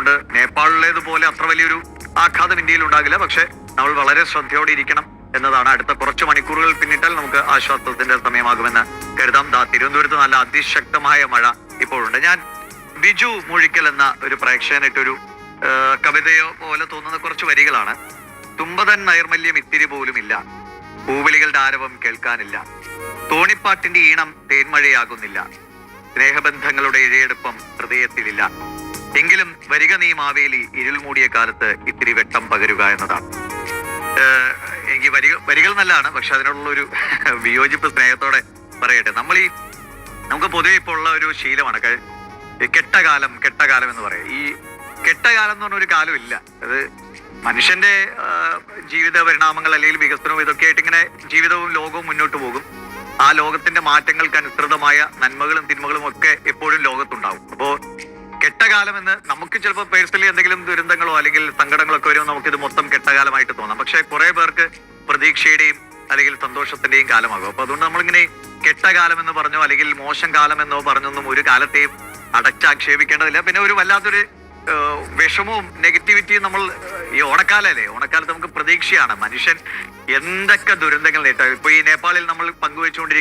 നേപ്പാളിലേതുപോലെ അത്ര വലിയൊരു ആഘാതം ഇന്ത്യയിൽ ഉണ്ടാകില്ല. പക്ഷെ നമ്മൾ വളരെ ശ്രദ്ധയോടെ ഇരിക്കണം എന്നതാണ്. അടുത്ത കുറച്ച് മണിക്കൂറുകൾ പിന്നിട്ടാൽ നമുക്ക് ആശ്വാസത്തിന്റെ സമയമാകുമെന്ന് കരുതാം. തിരുവനന്തപുരത്ത് നല്ല അതിശക്തമായ മഴ ഇപ്പോഴുണ്ട്. ഞാൻ ബിജു മുഴിക്കൽ എന്ന ഒരു പ്രേക്ഷകനായിട്ടൊരു കവിതയോ പോലെ തോന്നുന്ന കുറച്ച് വരികളാണ്. തുമ്പതൻ നൈർമല്യം ഇത്തിരി പോലും ഇല്ല, പൂവിളികളുടെ ആരവം കേൾക്കാനില്ല, തോണിപ്പാട്ടിന്റെ ഈണം തേന്മഴയാകുന്നില്ല, സ്നേഹബന്ധങ്ങളുടെ ഇഴയെടുപ്പം ഹൃദയത്തിലില്ല, എങ്കിലും വരിക നീ മാവേലി ഇരുൾ മൂടിയ കാലത്ത് ഇത്തിരി വെട്ടം പകരുക എന്നതാണ്. എനിക്ക് വരികൾ നല്ലതാണ്, പക്ഷെ അതിനുള്ള ഒരു വിയോജിപ്പ് സ്നേഹത്തോടെ പറയട്ടെ. നമുക്ക് പൊതുവെ ഇപ്പോൾ ഉള്ള ഒരു ശീലമാണ് കെട്ടകാലം എന്ന് പറയും. ഈ കെട്ടകാലം എന്ന് പറഞ്ഞ ഒരു കാലമില്ല. അത് മനുഷ്യന്റെ ജീവിത പരിണാമങ്ങൾ അല്ലെങ്കിൽ വികസനവും ഇതൊക്കെ ആയിട്ട് ഇങ്ങനെ ജീവിതവും ലോകവും മുന്നോട്ട് പോകും. ആ ലോകത്തിന്റെ മാറ്റങ്ങൾക്ക് അനുസൃതമായ നന്മകളും തിന്മകളും ഒക്കെ എപ്പോഴും ലോകത്തുണ്ടാവും. അപ്പോ കെട്ടകാലം എന്ന് നമുക്ക് ചിലപ്പോൾ പേഴ്സണലി എന്തെങ്കിലും ദുരന്തങ്ങളോ അല്ലെങ്കിൽ സങ്കടങ്ങളോ ഒക്കെ വരുമ്പോൾ നമുക്കിത് മൊത്തം കെട്ടകാലമായിട്ട് തോന്നാം. പക്ഷെ കുറെ പേർക്ക് പ്രതീക്ഷയുടെയും അല്ലെങ്കിൽ സന്തോഷത്തിന്റെയും കാലമാകും. അപ്പൊ അതുകൊണ്ട് നമ്മളിങ്ങനെ കെട്ടകാലം എന്ന് പറഞ്ഞോ അല്ലെങ്കിൽ മോശം കാലം എന്നോ പറഞ്ഞൊന്നും ഒരു കാലത്തെയും അടച്ചാക്ഷേപിക്കേണ്ടതില്ല. പിന്നെ ഒരു വല്ലാത്തൊരു വിഷമവും നെഗറ്റിവിറ്റിയും നമ്മൾ ഈ ഓണക്കാലത്ത് നമുക്ക് പ്രതീക്ഷയാണ്. മനുഷ്യൻ എന്തൊക്കെ ദുരന്തങ്ങൾ നേരിട്ടാൽ ഇപ്പൊ ഈ നേപ്പാളിൽ നമ്മൾ പങ്കുവെച്ചുകൊണ്ടിരിക്കുന്ന